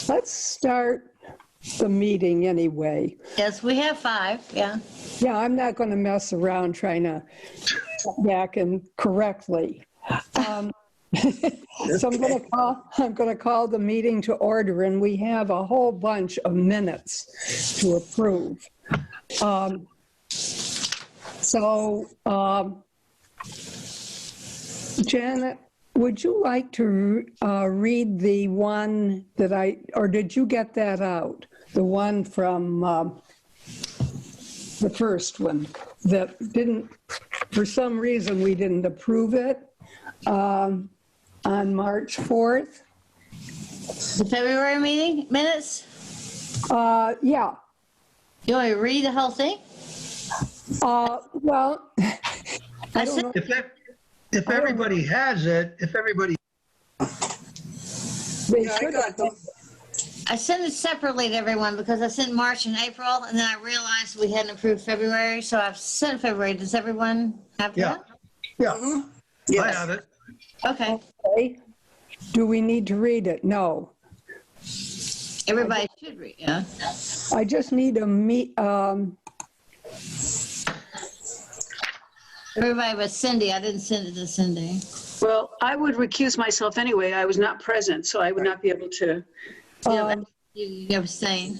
Let's start the meeting anyway. Yes, we have 5, yeah. Yeah, I'm not going to mess around trying to come back and correctly. So I'm going to call the meeting to order, and we have a whole bunch of minutes to approve. Janet, would you like to read the one that or did you get that out? The one from the first one that didn't, for some reason, we didn't approve it on March 4th? The February meeting minutes? Yeah. You want me to read the whole thing? Well, I don't know. If everybody has it, They Yeah, I should got have. them. I sent it separately to everyone because I sent March and April, and then I realized we hadn't approved February, so I've sent February. Does everyone have yeah, that? yeah, I Yes. have it. Okay. Okay. Do we need to read it? No. Everybody should read, yeah. I just need Everybody but Cindy. I didn't send it to Cindy. Well, I would recuse myself anyway. I was not present, so I would not be able to. You abstain.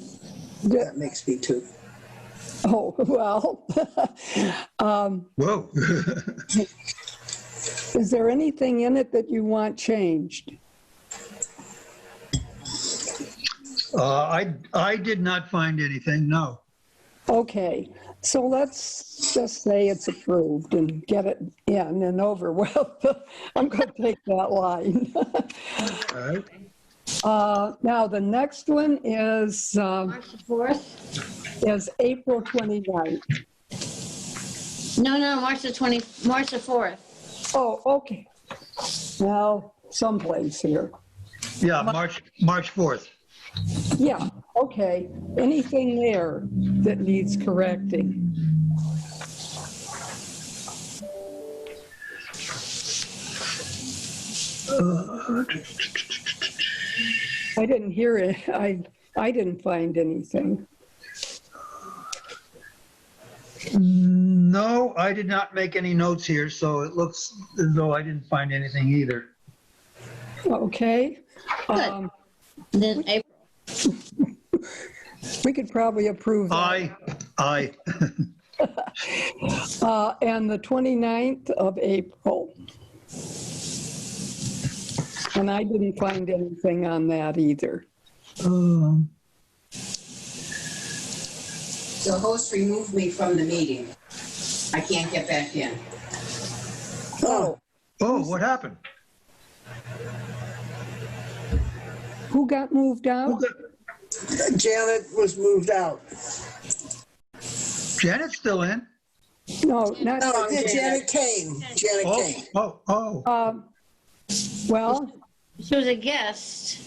That makes me too. oh, well. Whoa. Is there anything in it that you want changed? I did not find anything, no. Okay, so let's just say it's approved and get it in and over with. I'm going to take that line. All right. Now, the next one is March the 4th? April 29th. No, March the 4th. Oh, okay. Now, someplace here. Yeah, March 4th. Yeah, okay. Anything there that needs correcting? I didn't hear it. I didn't find anything. No, I did not make any notes here, so it looks as though I didn't find anything either. Okay. Good. Then April. We could probably approve that. Aye. And the 29th of April. And I didn't find anything on that either. The host removed me from the meeting. I can't get back in. Oh, Oh, what happened? who got moved out? Janet was moved out. Janet's still in. No, not. No, Janet came. Janet came. Oh. Well, She was a guest.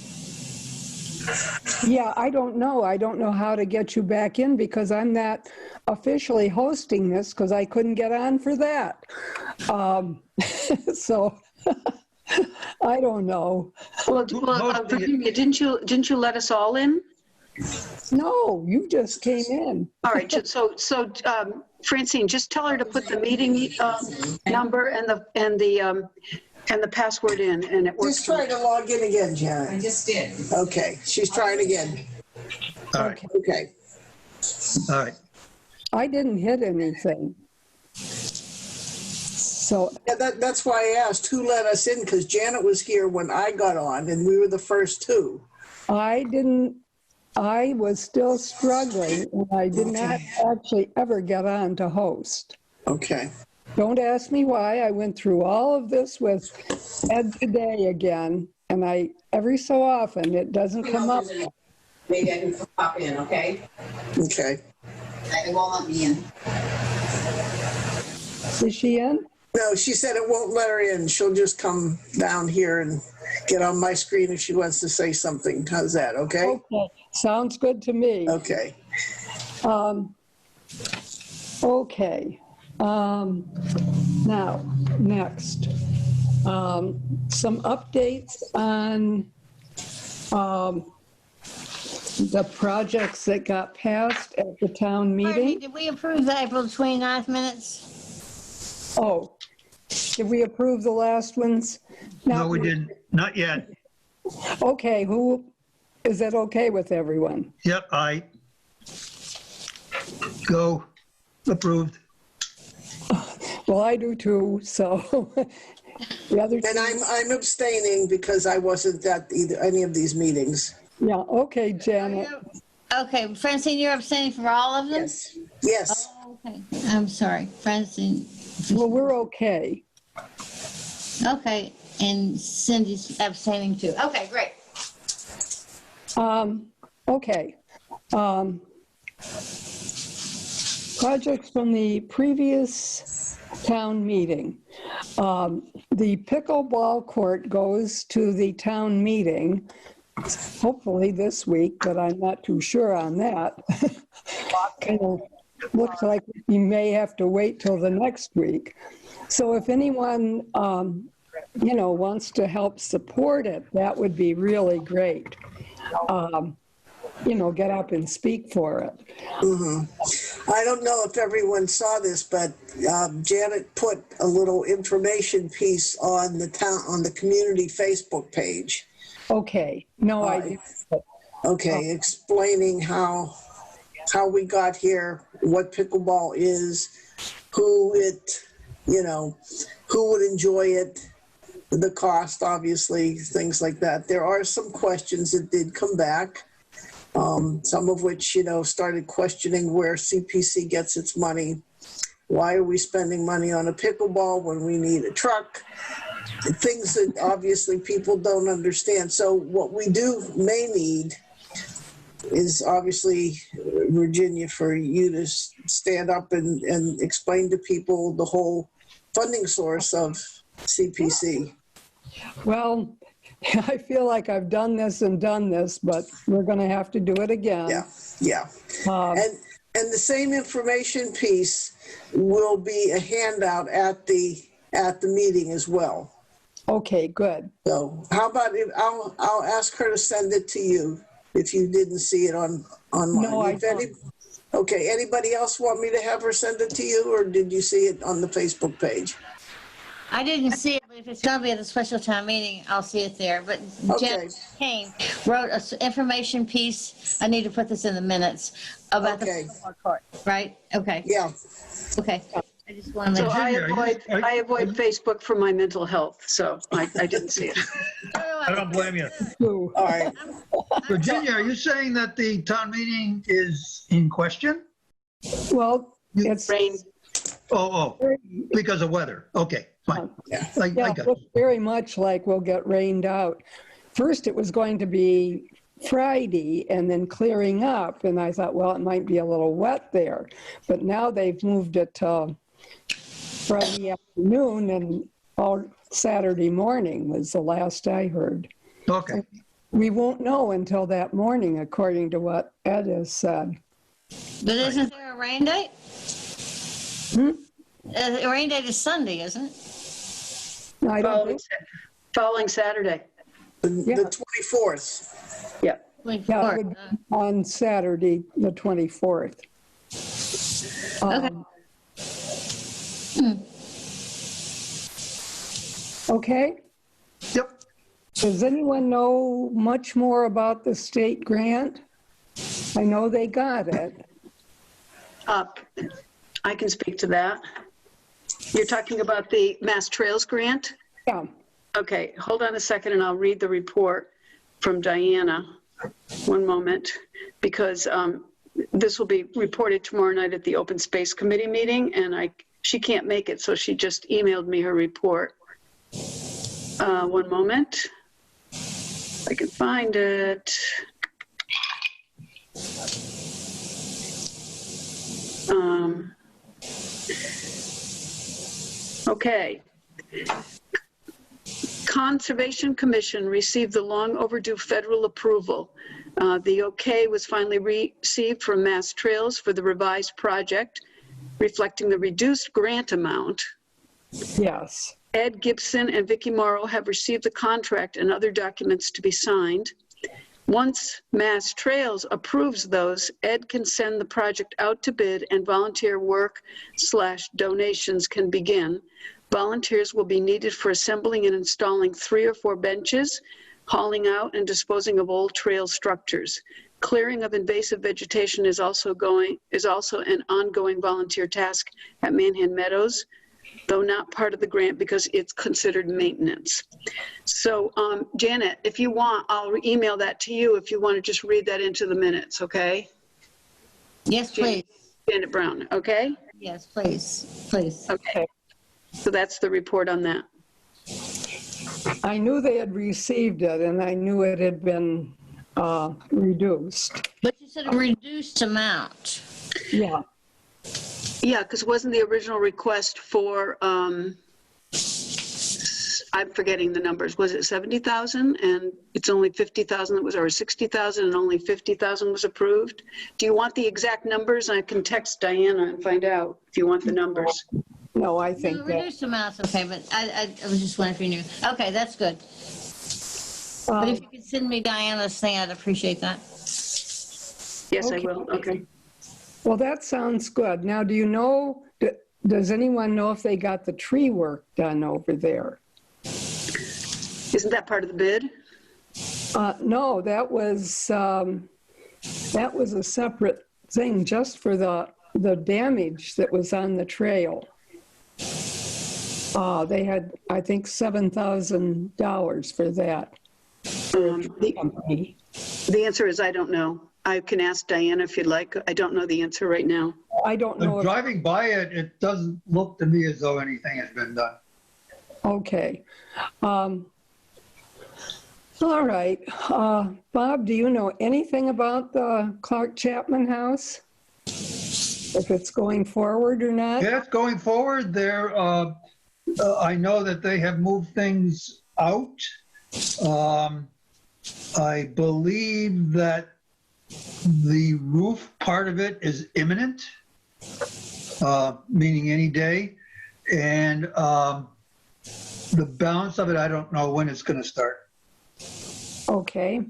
yeah, I don't know. I don't know how to get you back in because I'm not officially hosting this because I couldn't get on for that. So I don't know. Well, Virginia, didn't you let us all in? No, you just came in. All right. So Francine, just tell her to put the meeting number and the password in, and it works. Just try to log in again, I Janet. just did. Okay, she's trying again. All right. Okay. All right. I didn't hit anything. So, Yeah, that's why I asked who let us in, because Janet was here when I got on, and we were the first two. I was still struggling, and I did not actually ever get on to host. Okay. Don't ask me why. I went through all of this with Ed today again, and every so often it doesn't come up. Maybe I can pop in, okay? Okay. It won't let me in. Is she in? No, she said it won't let her in. She'll just come down here and get on my screen if she wants to say something. How's that, okay? Okay, sounds good to me. Okay. Okay. Now, next, some updates on The projects that got passed at the town Margie, meeting. did we approve the April 29th minutes? Oh, did we approve the last ones? No, we didn't. Not yet. Okay, is that okay with everyone? Yep, go. Approved. Well, I do too, so the other And two, I'm abstaining because I wasn't at any of these meetings. yeah, okay, Janet. Okay, Francine, you're abstaining for all of them? Yes, yes. Oh, okay, I'm sorry, Francine. Well, we're okay. Okay, and Cindy's abstaining too. Okay, great. Okay. Projects from the previous town meeting. The pickleball court goes to the town meeting, hopefully this week, but I'm not too sure on that. Kind of looks like we may have to wait till the next week. So if anyone, wants to help support it, that would be really great. Get up and speak for it. I don't know if everyone saw this, but Janet put a little information piece on the community Facebook page. Okay, no, I didn't. Okay, explaining how we got here, what pickleball is, who would enjoy it, the cost, obviously, things like that. There are some questions that did come back, some of which, started questioning where CPC gets its money. Why are we spending money on a pickleball when we need a truck? Things that obviously people don't understand. So what we may need is obviously, Virginia, for you to stand up and explain to people the whole funding source of CPC. Well, I feel like I've done this, but we're going to have to do it again. Yeah. And the same information piece will be a handout at the meeting as well. Okay, good. So how about I'll ask her to send it to you if you didn't see it online. No, I don't. Okay, anybody else want me to have her send it to you, or did you see it on the Facebook page? I didn't see it, but if it's going to be at the special town meeting, I'll see it there. But Okay. Jen Kane wrote an information piece. I need to put this in the minutes about the pickleball court, right? Okay. Yeah. Okay. I just want to So make sure. I avoid Facebook for my mental health, so I didn't see it. I don't blame you. Ooh. All right. Virginia, are you saying that the town meeting is in question? Well, it's Rain. Oh, because of weather. Okay, fine. Yeah. I yeah, got looks very much like we'll get rained out. First, it was going to be Friday and then clearing up, and I thought, well, it might be a little wet there. But now they've moved it to Friday afternoon, and all Saturday morning was the last I heard. Okay. Mm-hmm. We won't know until that morning, according to what Ed has said. But isn't there a rain date? The rain date is Sunday, isn't it? I don't think, Following Saturday. The 24th. Yeah. yeah, it would be on Saturday, the 24th. Okay. Yep. Does anyone know much more about the state grant? I know they got it. I can speak to that. You're talking about the Mass Trails Grant? Yeah. Okay, hold on a second and I'll read the report from Diana. One moment, because this will be reported tomorrow night at the Open Space Committee meeting, and she can't make it, so she just emailed me her report. One moment. If I can find it. Okay. Conservation Commission received the long overdue federal approval. The okay was finally received from Mass Trails for the revised project, reflecting the reduced grant amount. Yes. Ed Gibson and Vicki Morrow have received the contract and other documents to be signed. Once Mass Trails approves those, Ed can send the project out to bid and volunteer work/donations can begin. Volunteers will be needed for assembling and installing 3 or 4 benches, hauling out and disposing of old trail structures. Clearing of invasive vegetation is also an ongoing volunteer task at Manhan Meadows, though not part of the grant because it's considered maintenance. So Janet, if you want, I'll email that to you if you want to just read that into the minutes, okay? Yes, please. Janet Brown, okay? Yes, please, please. Okay. So that's the report on that. I knew they had received it, and I knew it had been reduced. But you said a reduced amount. Yeah. Yeah, because wasn't the original request for, I'm forgetting the numbers, was it 70,000 and it's only 50,000 that was, or 60,000 and only 50,000 was approved? Do you want the exact numbers? I can text Diana and find out if you want the numbers. No, I No, think that. reduced amount's okay, but I was just wondering if you knew. Okay, that's good. But if you could send me Diana's thing, I'd appreciate that. Yes, I Okay. will, okay. Well, that sounds good. Now, do you know, does anyone know if they got the tree work done over there? Isn't that part of the bid? No, that was a separate thing just for the damage that was on the trail. They had, I think, $7,000 for that. The answer is I don't know. I can ask Diana if you'd like. I don't know the answer right now. I don't know. Driving by it, it doesn't look to me as though anything has been done. Okay. All right. Bob, do you know anything about the Clark Chapman house? If it's going forward or not? Yeah, it's going forward there. I know that they have moved things out. I believe that the roof part of it is imminent, meaning any day. And the balance of it, I don't know when it's going to start. Okay.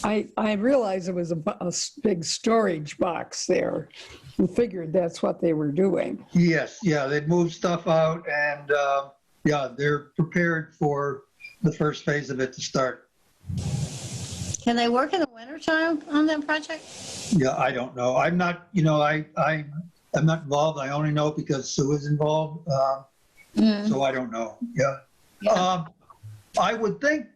I realized it was a big storage box there and figured that's what they were doing. Yes, yeah, they've moved stuff out and yeah, they're prepared for the first phase of it to start. Can they work in the wintertime on that project? Yeah, I don't know. I'm not, I'm not involved. I only know because Sue is involved. So I don't know. Yeah. I would think,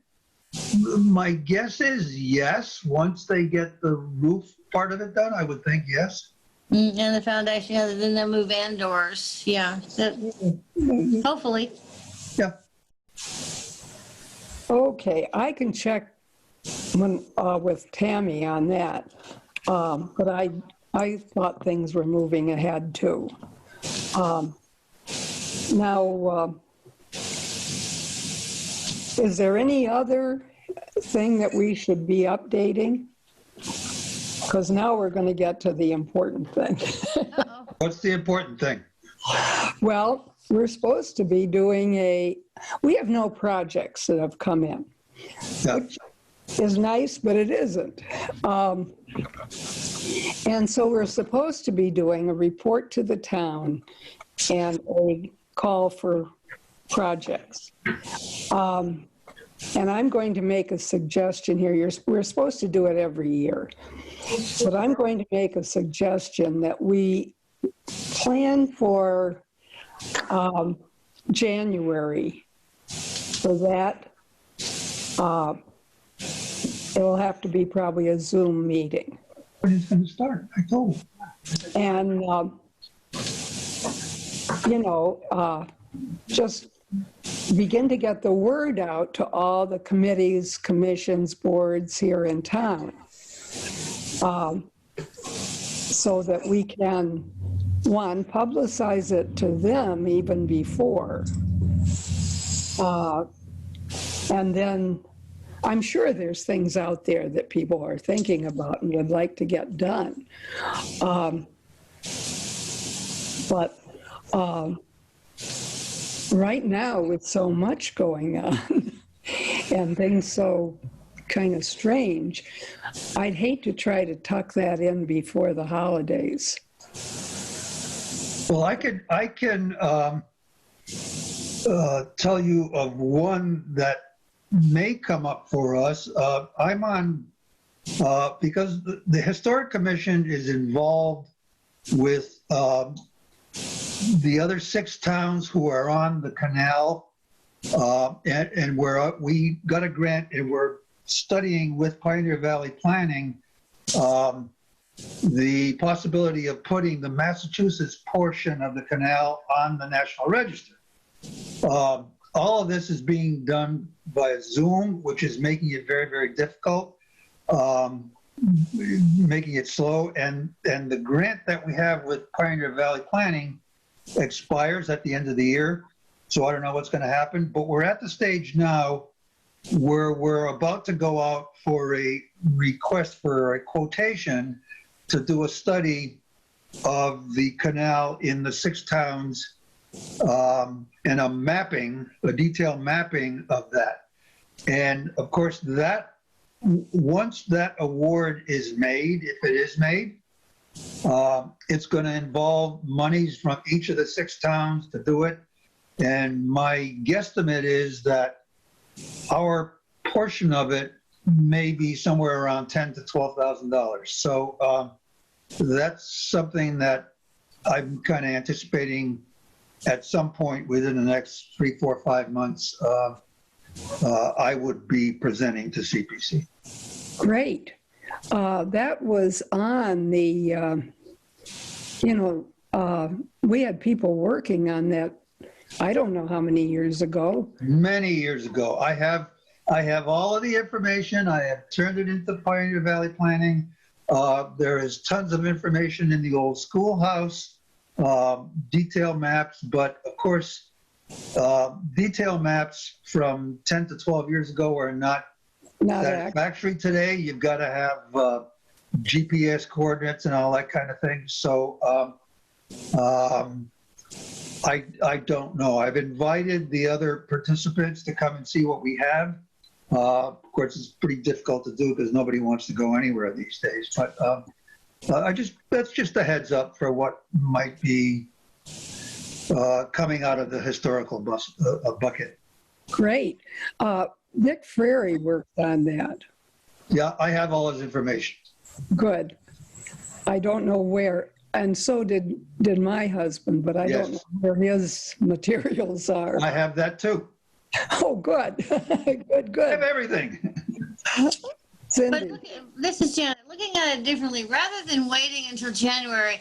my guess is yes. Once they get the roof part of it done, I would think yes. And the foundation, then they'll move indoors. Yeah. Hopefully. Yeah. Okay, I can check with Tammy on that. But I thought things were moving ahead too. Now, is there any other thing that we should be updating? Because now we're going to get to the important thing. What's the important thing? Well, we're supposed to be doing we have no projects that have come in, Yeah. which is nice, but it isn't. And so we're supposed to be doing a report to the town and a call for projects. And I'm going to make a suggestion here. We're supposed to do it every year. But I'm going to make a suggestion that we plan for January for that. It'll have to be probably a Zoom meeting. When it's going to start, I told him. And, just begin to get the word out to all the committees, commissions, boards here in town. So that we can, one, publicize it to them even before. And then I'm sure there's things out there that people are thinking about and would like to get done. But right now, with so much going on and things so kind of strange. I'd hate to try to tuck that in before the holidays. Well, I can tell you of one that may come up for us. I'm on, because the Historic Commission is involved with the other 6 towns who are on the canal, and we got a grant and we're studying with Pioneer Valley Planning the possibility of putting the Massachusetts portion of the canal on the National Register. All of this is being done via Zoom, which is making it very, very difficult, making it slow. And the grant that we have with Pioneer Valley Planning expires at the end of the year. So I don't know what's going to happen, but we're at the stage now where we're about to go out for a request for a quotation to do a study of the canal in the 6 towns, and a detailed mapping of that. And of course, that once that award is made, if it is made, it's going to involve monies from each of the 6 towns to do it. And my guesstimate is that our portion of it may be somewhere around $10,000 to $12,000. So that's something that I'm kind of anticipating at some point within the next 3, 4, 5 months. I would be presenting to CPC. Great. That was on the, we had people working on that, I don't know how many years ago. Many years ago. I have all of the information. I have turned it into Pioneer Valley Planning. There is tons of information in the old schoolhouse, detail maps, but of course, detail maps from 10 to 12 years ago are not satisfactory today. You've got to have GPS coordinates and all that kind of thing. So I don't know. I've invited the other participants to come and see what we have. Of course, it's pretty difficult to do because nobody wants to go anywhere these days. But that's just a heads up for what might be coming out of the historical bucket. Great. Nick Frary worked on that. Yeah, I have all his information. Good. I don't know where, and so did my husband, but I don't know where his materials are. I have that too. Oh, good. Good. I have everything. Cindy. But this is Janet. Looking at it differently, rather than waiting until January,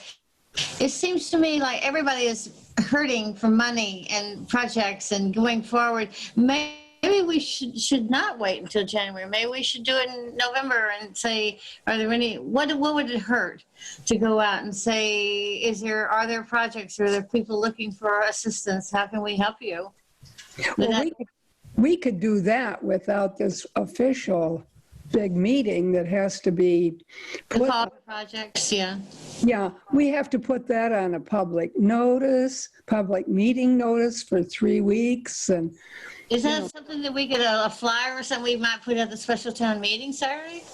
it seems to me like everybody is hurting for money and projects and going forward. Maybe we should not wait until January. Maybe we should do it in November and say, are there any, what would it hurt to go out and say, are there projects, are there people looking for assistance? How can we help you? Well, we could do that without this official big meeting that has to be put. Call for projects, yeah. Yeah, we have to put that on a public meeting notice for 3 weeks. And is that something that we could, a flyer or something we might put at the special town meeting Saturday?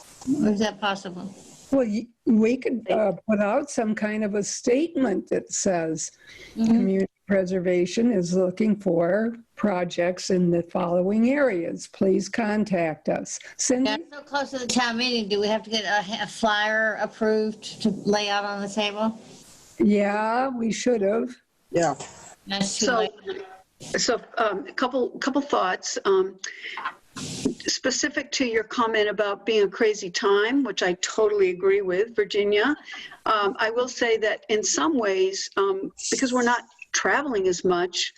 Or is that possible? well, we could put out some kind of a statement that says community preservation is looking for projects in the following areas. Please contact us. Cindy? Yeah, so close to the town meeting, do we have to get a flyer approved to lay out on the table? Yeah, we should have. Yeah. That's too late. So a couple thoughts. Specific to your comment about being a crazy time, which I totally agree with, Virginia. I will say that in some ways, because we're not traveling as much,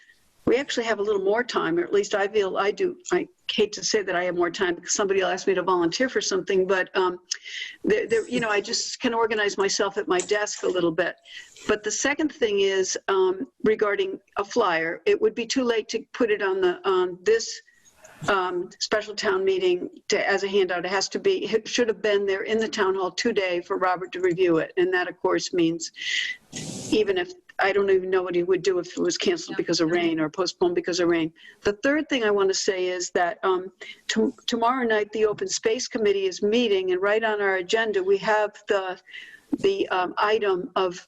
we actually have a little more time, or at least I feel I do. I hate to say that I have more time because somebody will ask me to volunteer for something, but I just can organize myself at my desk a little bit. But the second thing is regarding a flyer, it would be too late to put it on this special town meeting as a handout. It should have been there in the town hall today for Robert to review it. And that, of course, means even if I don't even know what he would do if it was canceled because of rain or postponed because of rain. The third thing I want to say is that tomorrow night, the Open Space Committee is meeting, and right on our agenda, we have the item of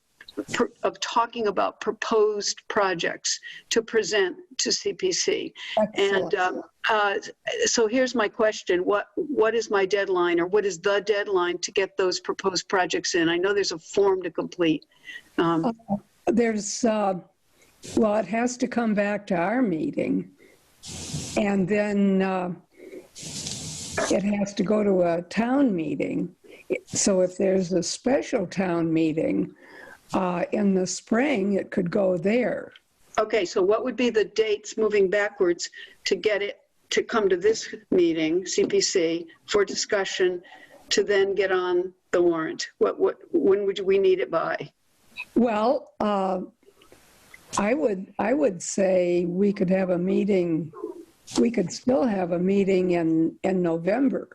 talking about proposed projects to present to CPC. Excellent. And so here's my question. What is my deadline, or what is the deadline to get those proposed projects in? I know there's a form to complete. There's, well, it has to come back to our meeting, and then it has to go to a town meeting. So if there's a special town meeting in the spring, it could go there. Okay, so what would be the dates moving backwards to get it to come to this meeting, CPC, for discussion, to then get on the warrant? When would we need it by? Well, I would say we could have a meeting, we could still have a meeting in November.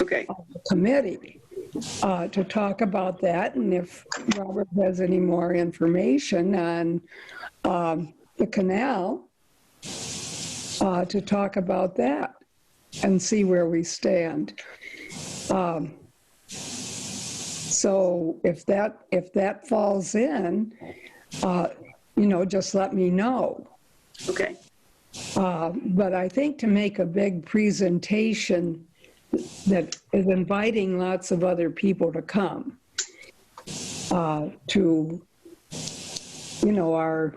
Okay. The committee to talk about that, and if Robert has any more information on the canal, to talk about that and see where we stand. So if that falls in, just let me know. Okay. But I think to make a big presentation that is inviting lots of other people to come to, our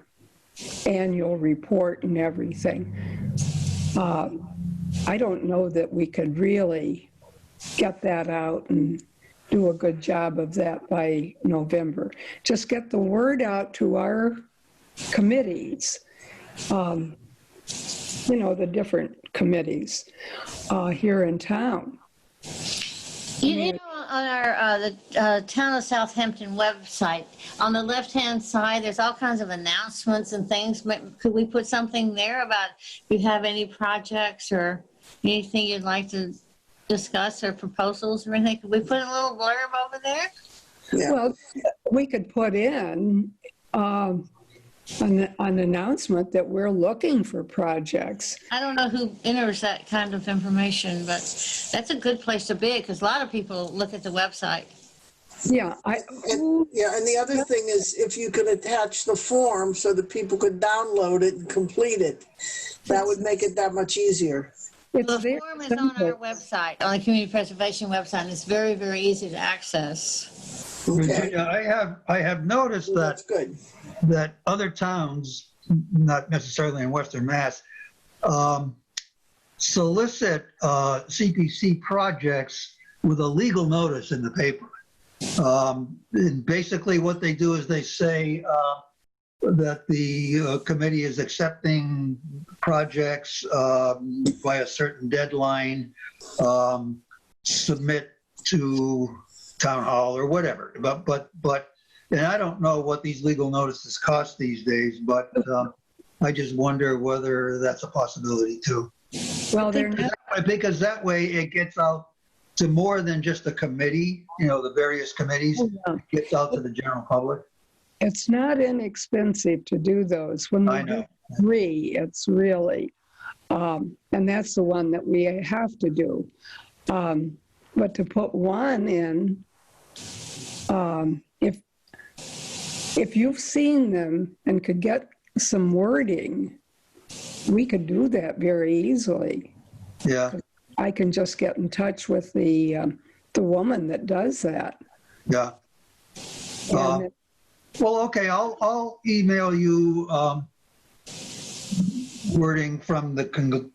annual report and everything. I don't know that we could really get that out and do a good job of that by November. Just get the word out to our committees, the different committees here in town. On our the Town of Southampton website, on the left-hand side, there's all kinds of announcements and things. Could we put something there about if you have any projects or anything you'd like to discuss or proposals or anything? Could we put a little blurb over there? Yeah. Well, we could put in an announcement that we're looking for projects. I don't know who enters that kind of information, but that's a good place to be because a lot of people look at the website. Yeah, And the other thing is if you could attach the form so that people could download it and complete it, that would make it that much easiar. The form is on our website, on the Community Preservation website, and it's very, very easy to access. Okay. Virginia, I have noticed That's good. that other towns, not necessarily in Western Mass, solicit CPC projects with a legal notice in the paper. And basically what they do is they say that the committee is accepting projects by a certain deadline, submit to town hall or whatever. But and I don't know what these legal notices cost these days, but I just wonder whether that's a possibility too. Well, they're not. Because that way it gets out to more than just the committee, the various committees, it gets out to the general public. It's not inexpensive to do those. When we do 3, it's really, and that's the one that we have to do. But to put 1 in, if you've seen them and could get some wording, we could do that very easily. Yeah. I can just get in touch with the woman that does that. Yeah. And Well, okay, I'll email you wording from the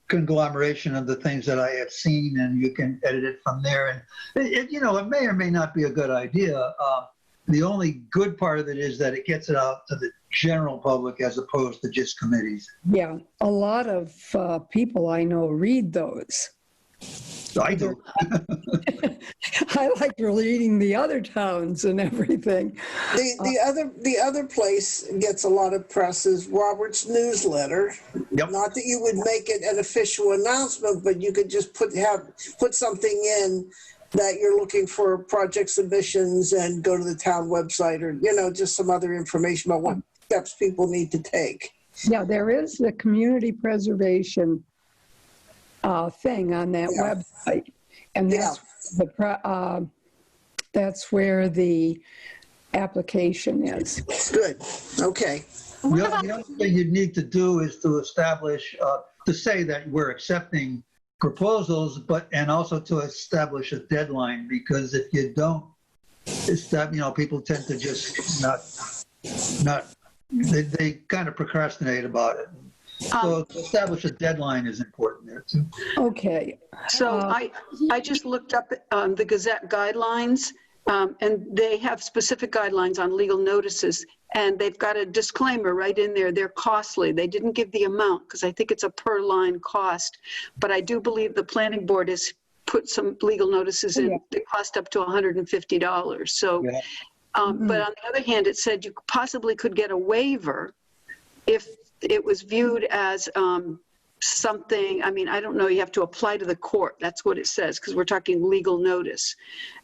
conglomeration of the things that I have seen, and you can edit it from there. And it may or may not be a good idea. The only good part of it is that it gets it out to the general public as opposed to just committees. yeah, a lot of people I know read those. I do. I like reading the other towns and everything. The other place gets a lot of press is Robert's newsletter. Yep. Not that you would make it an official announcement, but you could just put something in that you're looking for project submissions and go to the town website, or just some other information about steps people need to take. Yeah, there is the community preservation thing on that Yeah. website. And that's where the application is. Good, okay. The other thing you'd need to do is to establish, to say that we're accepting proposals, and also to establish a deadline, because if you don't, people tend to just they kind of procrastinate about it. So to establish a deadline is important there too. Okay. So I just looked up the Gazette guidelines, and they have specific guidelines on legal notices, and they've got a disclaimer right in there. They're costly. They didn't give the amount because I think it's a per line cost, but I do believe the planning board has put some legal notices in. They cost up to $150. So, Yeah. But on the other hand, it said you possibly could get a waiver if it was viewed as something, I mean, I don't know, you have to apply to the court. That's what it says, because we're talking legal notice.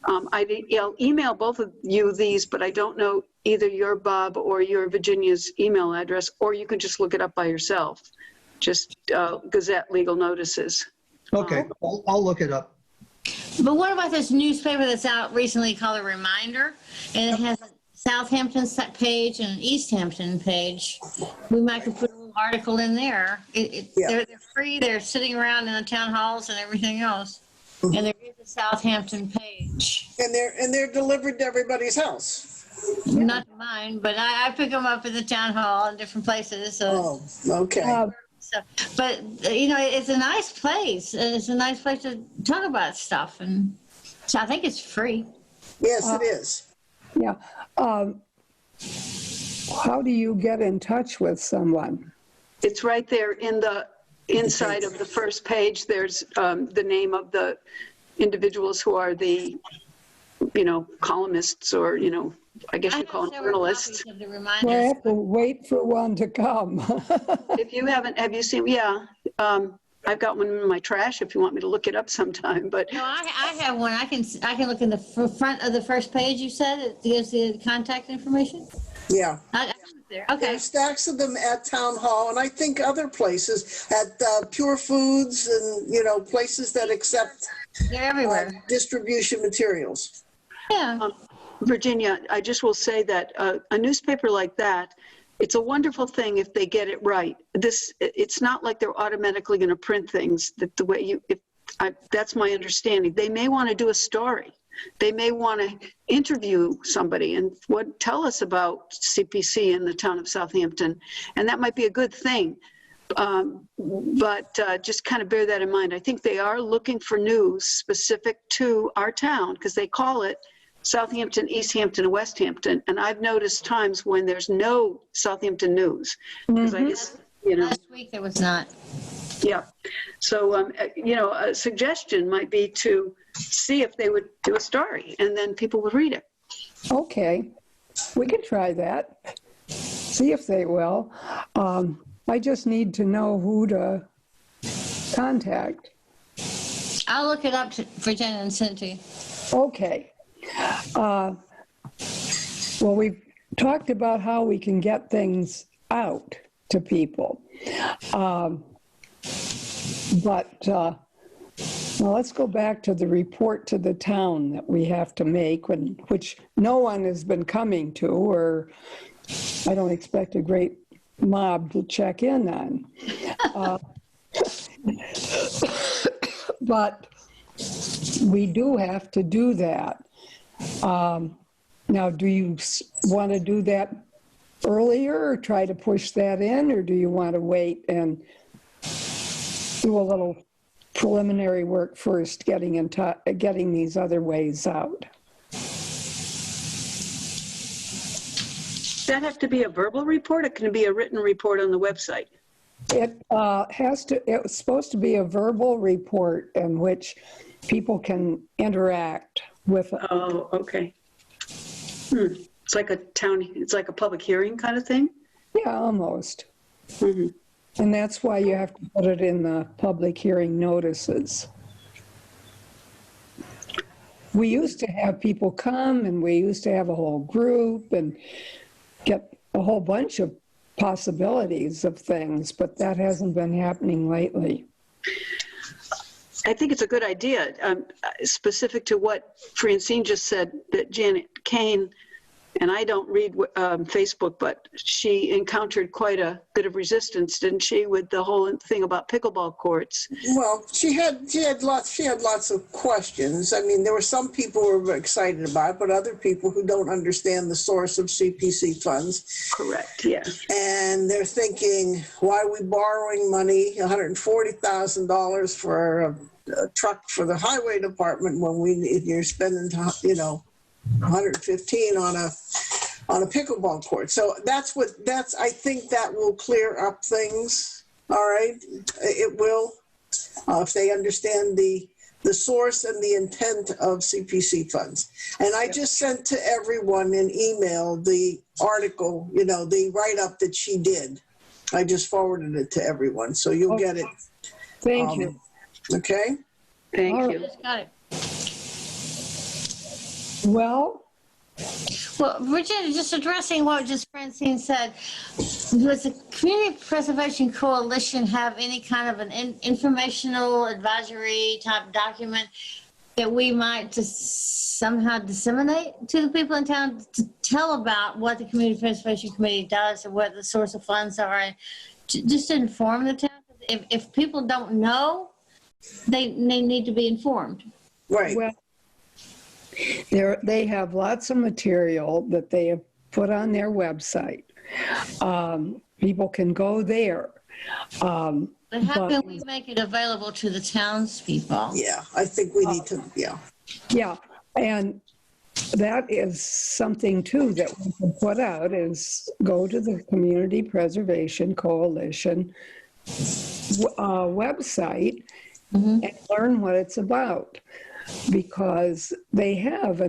I'll email both of you these, but I don't know either your Bob or your Virginia's email address, or you can just look it up by yourself. Just Gazette legal notices. Okay, I'll look it up. But what about this newspaper that's out recently called A Reminder? And it has a Southampton page and an Easthampton page. We might could put a little article in there. They're free. They're sitting around in the town halls and everything else. And there is a Southampton page. And they're delivered to everybody's house. Not mine, but I pick them up at the town hall in different places. So. Oh, okay. But, it's a nice place. It's a nice place to talk about stuff. And so I think it's free. Yes, it is. Yeah. How do you get in touch with someone? It's right there in the inside of the first page. There's the name of the individuals who are the, columnists, or, I guess you call them journalists. I have to wait for one to come. If you haven't, have you seen? Yeah. I've got one in my trash if you want me to look it up sometime, but. No, I have one. I can look in the front of the first page. You said it gives the contact information. Yeah. There. Okay. There's stacks of them at Town Hall, and I think other places at Pure Foods and, places that accept They're everywhere. Distribution materials. Yeah. Virginia, I just will say that a newspaper like that, it's a wonderful thing if they get it right. It's not like they're automatically going to print things that the way that's my understanding. They may want to do a story. They may want to interview somebody and tell us about CPC in the town of Southampton, and that might be a good thing. But just kind of bear that in mind. I think they are looking for news specific to our town, because they call it Southampton, Easthampton, and Westhampton. And I've noticed times when there's no Southampton news, because I guess, Last week there was not. Yeah. So, a suggestion might be to see if they would do a story, and then people would read it. Okay, we can try that. See if they will. I just need to know who to contact. I'll look it up to Virginia and send it to you. Okay. Well, we've talked about how we can get things out to people. Well, let's go back to the report to the town that we have to make, which no one has been coming to, or I don't expect a great mob to check in on. But we do have to do that. Now, do you want to do that earlier, or try to push that in, or do you want to wait and do a little preliminary work first, getting these other ways out? Does that have to be a verbal report, or can it be a written report on the website? It's supposed to be a verbal report in which people can interact with it. Oh, okay. It's like it's like a public hearing kind of thing? Yeah, almost. Mm-hmm. And that's why you have to put it in the public hearing notices. We used to have people come, and we used to have a whole group and get a whole bunch of possibilities of things, but that hasn't been happening lately. I think it's a good idea, specific to what Francine just said, that Janet Kane, and I don't read Facebook, but she encountered quite a bit of resistance, didn't she, with the whole thing about pickleball courts? Well, she had lots of questions. I mean, there were some people who were excited about it, but other people who don't understand the source of CPC funds. Correct, yes. And they're thinking, why are we borrowing money, $140,000 for a truck for the highway department when you're spending, 115 on a pickleball court. So I think that will clear up things. All right, it will, if they understand the source and the intent of CPC funds. And I just sent to everyone an email the article, the write-up that she did. I just forwarded it to everyone, so you'll get it. Thank you. Okay. Thank you. Just got it. Well, Virginia, just addressing what just Francine said, does the Community Preservation Coalition have any kind of an informational advisory type document that we might just somehow disseminate to the people in town to tell about what the Community Preservation Committee does and what the source of funds are, and just to inform the town? If people don't know, they need to be informed. Right. well, they have lots of material that they have put on their website. People can go there. But how can we make it available to the townspeople? Yeah, I think we need to, yeah. Yeah, and that is something too that we can put out, is go to the Community Preservation Coalition website and learn what it's about, because they have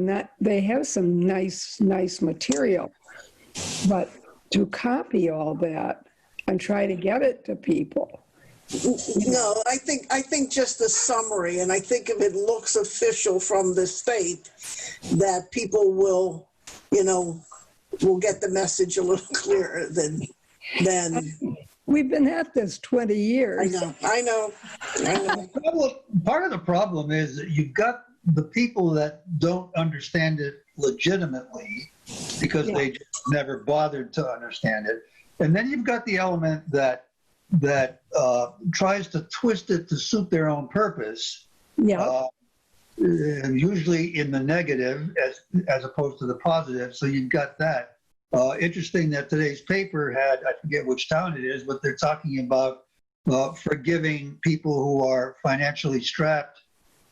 some nice material, but to copy all that and try to get it to people. No, I think just the summary, and I think if it looks official from the state, that people will get the message a little clearer than. We've been at this 20 years. I know. Part of the problem is that you've got the people that don't understand it legitimately because they just never bothered to understand it. And then you've got the element that tries to twist it to suit their own purpose. Yeah. Usually in the negative as opposed to the positive. So you've got that. Interesting that today's paper had, I forget which town it is, but they're talking about forgiving people who are financially strapped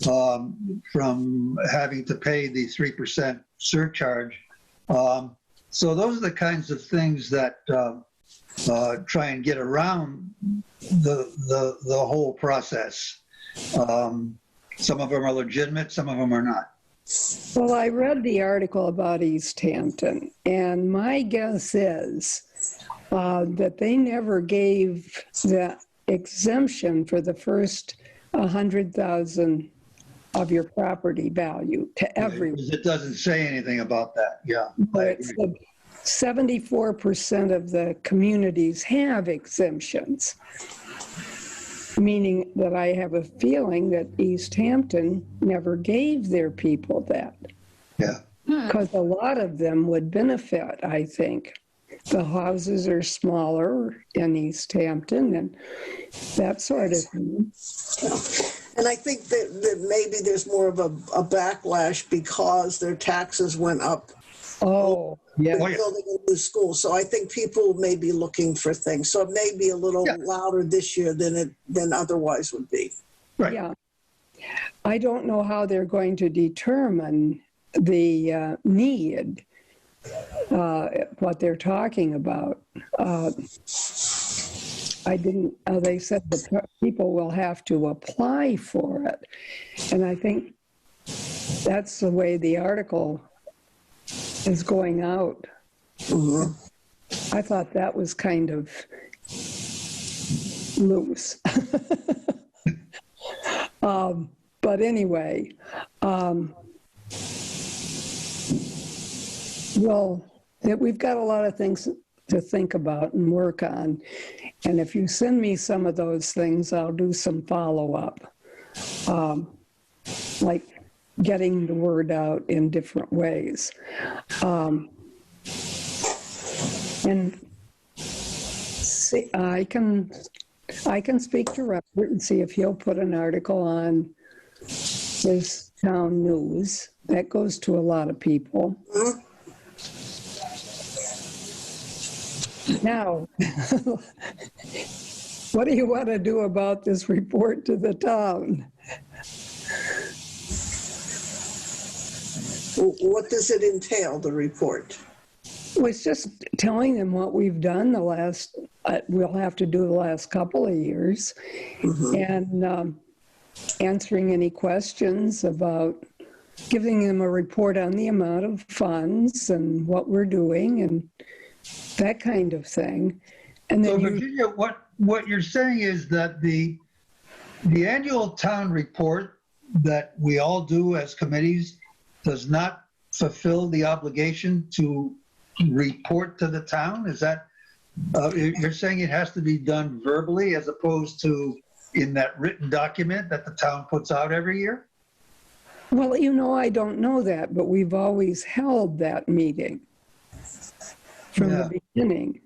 from having to pay the 3% surcharge. So those are the kinds of things that try and get around the whole process. Some of them are legitimate, some of them are not. Well, I read the article about Easthampton, and my guess is that they never gave the exemption for the first 100,000 of your property value to everyone. It doesn't say anything about that. Yeah. But 74% of the communities have exemptions, meaning that I have a feeling that Easthampton never gave their people that. Yeah. Because a lot of them would benefit, I think. The houses are smaller in Easthampton and that sort of thing. And I think that maybe there's more of a backlash because their taxes went up. Oh, yeah. Building a new school. So I think people may be looking for things. So it may be a little louder this year than otherwise would be. Right. Yeah. I don't know how they're going to determine the need, what they're talking about. They said the people will have to apply for it. And I think that's the way the article is going out. Mm-hmm. I thought that was kind of loose. But anyway, we've got a lot of things to think about and work on. And if you send me some of those things, I'll do some follow-up. Like getting the word out in different ways. And see, I can speak to Robert and see if he'll put an article on his town news. That goes to a lot of people. Now, what do you want to do about this report to the town? What does it entail, the report? Well, it's just telling them what we've done we'll have to do the last couple of years, and answering any questions about, giving them a report on the amount of funds and what we're doing and that kind of thing. And then So Virginia, what you're saying is that the annual town report that we all do as committees does not fulfill the obligation to report to the town? Is that, you're saying it has to be done verbally as opposed to in that written document that the town puts out every year? Well, I don't know that, but we've always held that meeting from the beginning.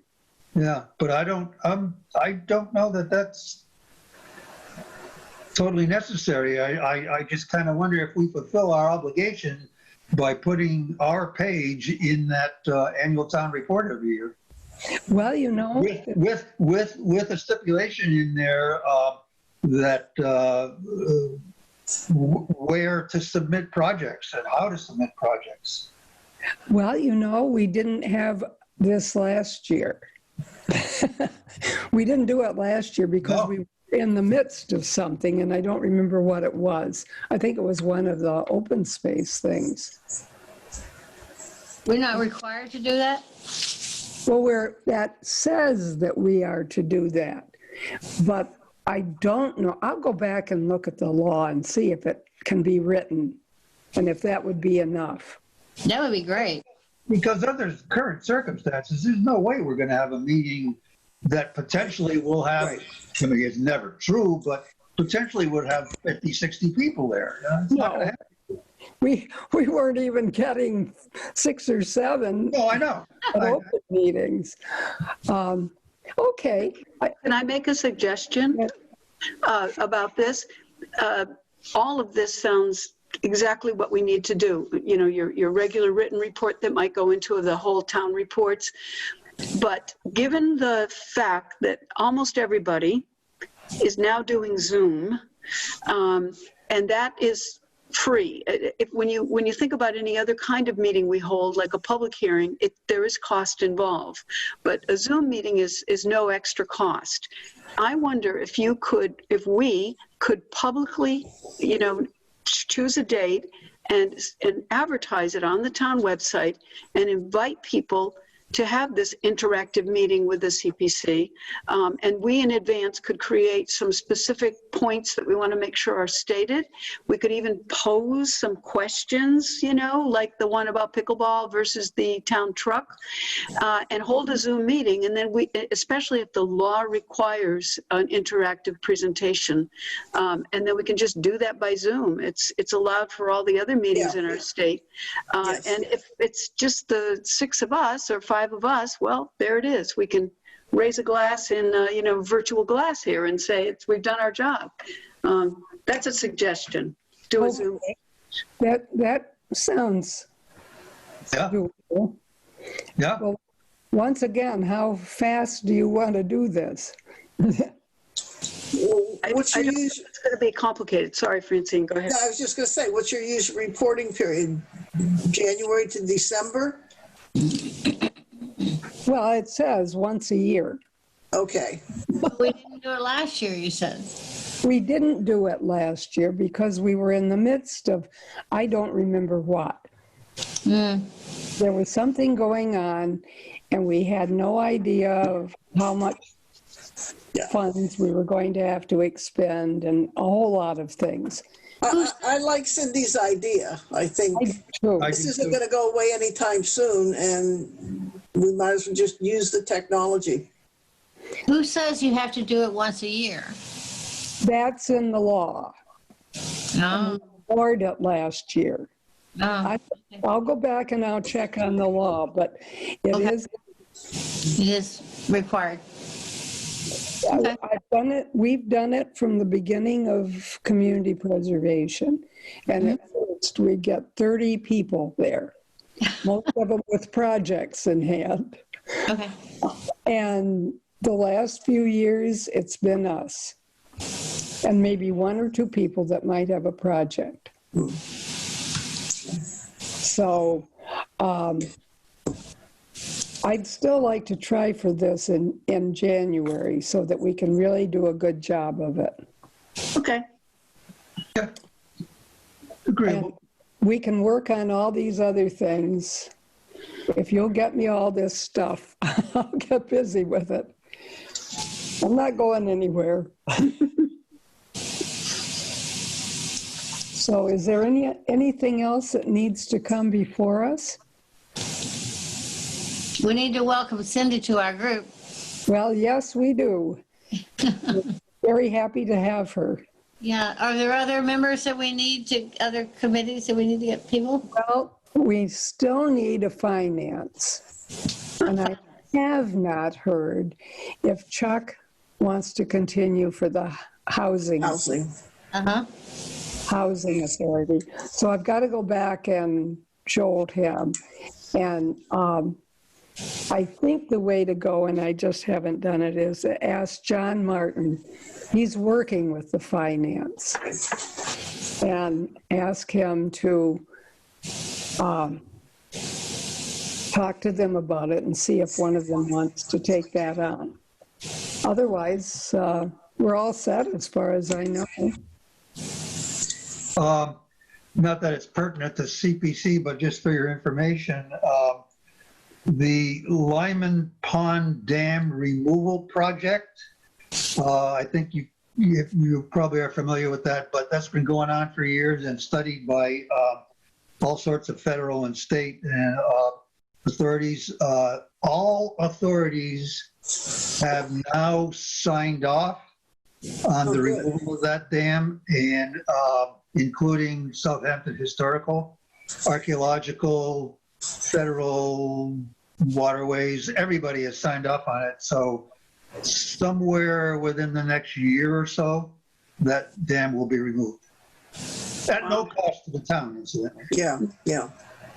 Yeah, but I don't know that that's totally necessary. I just kind of wonder if we fulfill our obligation by putting our page in that annual town report every year. Well, with a stipulation in there that where to submit projects and how to submit projects. Well, we didn't have this last year. We didn't do it last year because we were in the midst of something, and I don't remember what it was. I think it was one of the open space things. We're not required to do that? Well, that says that we are to do that, but I don't know. I'll go back and look at the law and see if it can be written and if that would be enough. That would be great. Because under current circumstances, there's no way we're going to have a meeting that potentially will have, I mean, it's never true, but potentially would have 50, 60 people there. It's not gonna happen. We weren't even getting 6 or 7. No, I know. Open meetings. Okay. Can I make a suggestion about this? All of this sounds exactly what we need to do. Your regular written report that might go into the whole town reports. But given the fact that almost everybody is now doing Zoom, and that is free. When you think about any other kind of meeting we hold, like a public hearing, there is cost involved. But a Zoom meeting is no extra cost. I wonder if we could publicly, choose a date and advertise it on the town website and invite people to have this interactive meeting with the CPC. And we in advance could create some specific points that we want to make sure are stated. We could even pose some questions, like the one about pickleball versus the town truck, and hold a Zoom meeting. And then especially if the law requires an interactive presentation, and then we can just do that by Zoom. It's allowed for all the other meetings in our state. Yes. And if it's just the 6 of us or 5 of us, well, there it is. We can raise a glass in, virtual glass here and say we've done our job. That's a suggestion. Do a Zoom. That sounds doable. Yeah. Well, once again, how fast do you want to do this? What's your usual? It's going to be complicated. Sorry, Francine, go ahead. No, I was just going to say, what's your usual reporting period? January to December? Well, it says once a year. Okay. We didn't do it last year, you said. We didn't do it last year because we were in the midst of, I don't remember what. There was something going on and we had no idea of how much funds we were going to have to expend and a whole lot of things. I like Cindy's idea. I think this isn't going to go away anytime soon, and We might as well just use the technology. Who says you have to do it once a year? That's in the law. No. Board it last year. No. I'll go back and I'll check on the law, but it Okay. is. It is required. Okay. I've done it. We've done it from the beginning of community preservation, and at first we get 30 people there, most of them with projects in hand. Okay. And the last few years, it's been us, and maybe one or two people that might have a project. So I'd still like to try for this in January so that we can really do a good job of it. Okay. And Agreeable. we can work on all these other things. If you'll get me all this stuff, I'll get busy with it. I'm not going anywhere. So is there anything else that needs to come before us? We need to welcome Cindy to our group. Well, yes, we do. Very happy to have her. Yeah. Are there other members that we need to, other committees that we need to get people? Well, we still need a finance. And I have not heard if Chuck wants to continue for the housing Housing. Uh-huh. authority. So I've got to go back and jolt him. And I think the way to go, and I just haven't done it, is to ask John Martin. He's working with the finance. And ask him to talk to them about it and see if one of them wants to take that on. Otherwise, we're all set as far as I know. Not that it's pertinent to CPC, but just for your information, the Lyman Pond Dam Removal Project, I think you probably are familiar with that, but that's been going on for years and studied by all sorts of federal and state and authorities. All authorities have now signed off on the removal of that dam, and including Southampton Historical, Archaeological, Federal Waterways, everybody has signed off on it. So somewhere within the next year or so, that dam will be removed. At no cost to the town, incidentally. Yeah, yeah.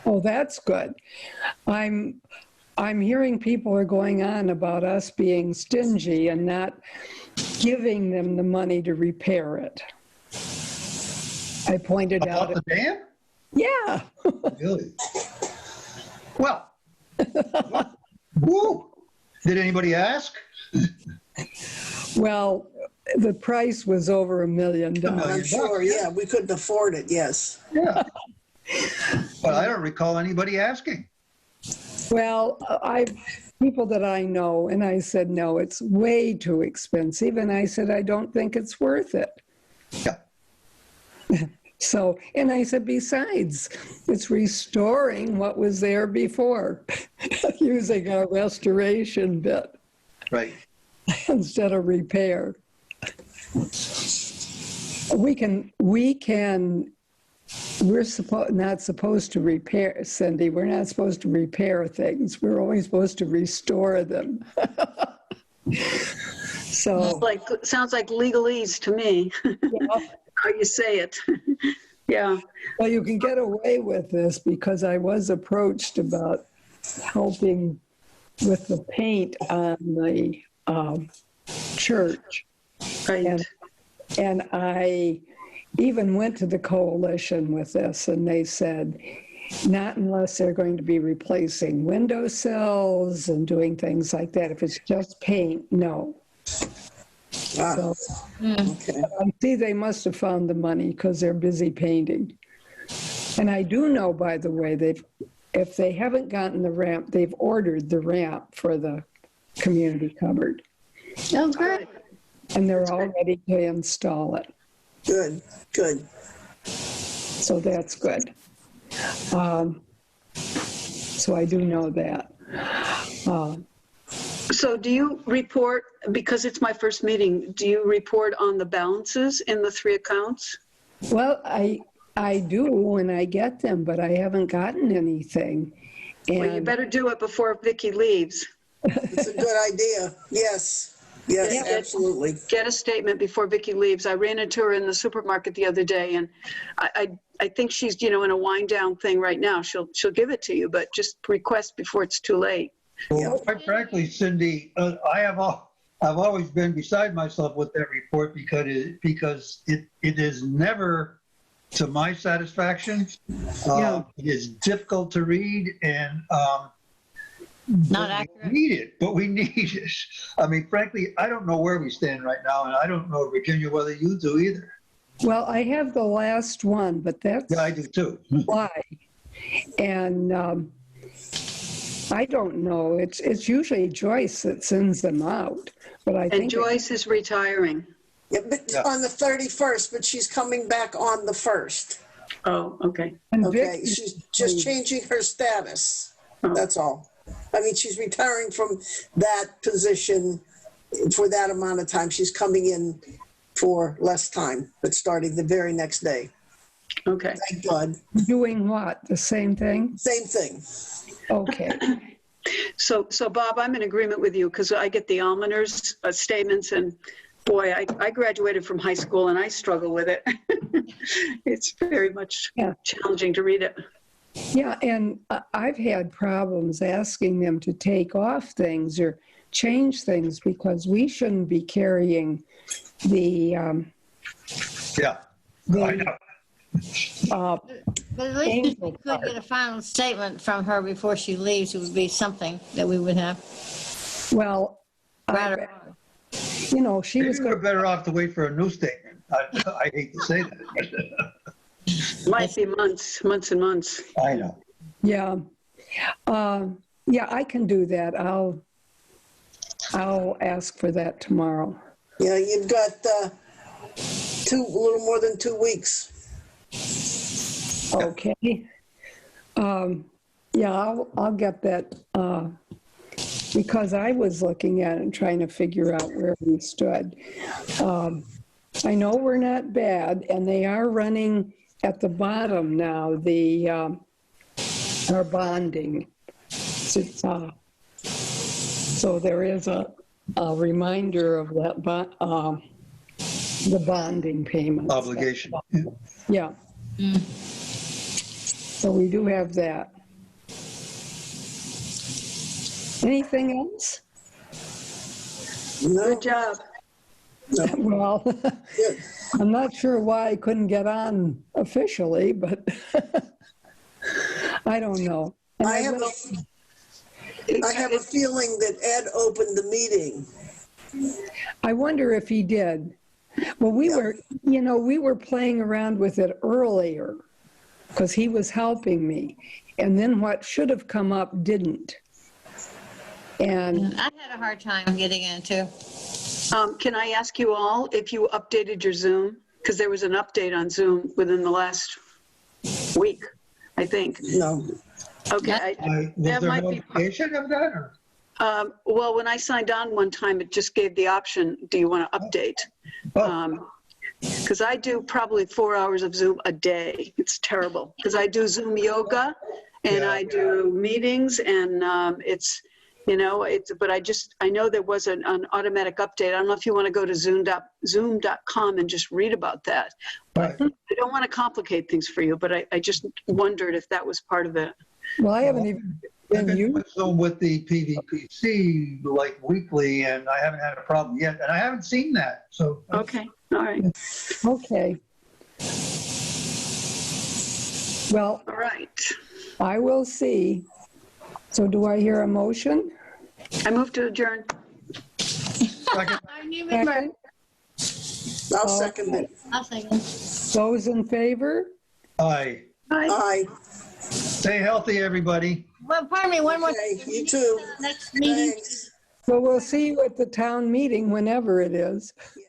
Oh, that's good. I'm hearing people are going on about us being stingy and not giving them the money to repair it. I pointed out. About the dam? Yeah. Really? Well, woo! Did anybody ask? Well, the price was over $1 million. I'm sure, yeah, we couldn't afford it, yes. Yeah. But I don't recall anybody asking. Well, people that I know, and I said, no, it's way too expensive. And I said, I don't think it's worth it. Yeah. So, and I said, besides, it's restoring what was there before, using our restoration bit Right. instead of repair. We're not supposed to repair, Cindy, we're not supposed to repair things. We're only supposed to restore them. So. Sounds like legalese to me, Yeah. how you say it. Yeah. Well, you can get away with this because I was approached about helping with the paint on the church. Right. And I even went to the coalition with this, and they said, not unless they're going to be replacing windowsills and doing things like that. If it's just paint, no. Ah, So okay. I see they must have found the money because they're busy painting. And I do know, by the way, if they haven't gotten the ramp, they've ordered the ramp for the community cupboard. Oh, great. And they're all ready to install it. Good, good. So that's good. So I do know that. Uh, So do you report, because it's my first meeting, do you report on the balances in the 3 accounts? Well, I do when I get them, but I haven't gotten anything. Well, you And better do it before Vicky leaves. It's a good idea. Yes, yes, Yeah. absolutely. Get a statement before Vicky leaves. I ran into her in the supermarket the other day, and I think she's, in a wind down thing right now. She'll give it to you, but just request before it's too late. Well, quite frankly, Cindy, I've always been beside myself with that report because it is never to my satisfaction. Yeah. It is difficult to read and Not accurate. we need it. I mean, frankly, I don't know where we stand right now, and I don't know, Virginia, whether you do either. well, I have the last one, but that's Yeah, I do too. why. And I don't know. It's usually Joyce that sends them out, but I And think Joyce is retiring. Yeah, but Yeah. on the 31st, but she's coming back on the 1st. Oh, okay. and Okay, Vic- she's just changing her status. That's all. I mean, she's retiring from that position for that amount of time. She's coming in for less time, but starting the very next day. Okay. Thank God. doing what? The same thing? Same thing. Okay. So Bob, I'm in agreement with you because I get the almoners statements, and boy, I graduated from high school and I struggle with it. It's very much Yeah. challenging to read it. Yeah, and I've had problems asking them to take off things or change things because we shouldn't be carrying the Yeah, I know. uh, But at least if we Angel could part. get a final statement from her before she leaves, it would be something that we would have. well, Right I, or wrong. she Maybe was we're going better off to wait for a new statement. I hate to say that. Might be months and months. I know. yeah. Yeah, I can do that. I'll ask for that tomorrow. Yeah, you've got a little more than 2 weeks. Okay. Yeah, I'll get that because I was looking at it and trying to figure out where we stood. I know we're not bad, and they are running at the bottom now, our bonding. So there is a reminder of that, the bonding payment. Obligation. Yeah. So we do have that. Anything else? No, Good job. Well, good. I'm not sure why I couldn't get on officially, but I don't know. And I have a feeling that Ed opened the meeting. I wonder if he did. Well, we were playing around with it earlier because he was helping me. And then what should have come up didn't. And I had a hard time getting into. Can I ask you all if you updated your Zoom? Because there was an update on Zoom within the last week, I think. No. Okay. Was That there might be- notification of that? Or? Well, when I signed on one time, it just gave the option, do you want to update? Because I do probably 4 hours of Zoom a day. It's terrible. Because I do Zoom yoga and Yeah. I do meetings and but I know there was an automatic update. I don't know if you want to go to zoom.com and just read about that. Right. I don't want to complicate things for you, but I just wondered if that was part of it. well, I haven't even I've been been using. with Zoom with the PVPC like weekly, and I haven't had a problem yet, and I haven't seen that. So Okay, all right, Okay. Well, all right. I will see. So do I hear a motion? I move to adjourn. second, Our new member. Second? I'll second it. I'll second. Those in favor? aye. Bye. Aye. Stay healthy, everybody. Well, pardon me, one more Okay, thing. you too. Next meeting. Thanks. So we'll see you at the town meeting whenever it is.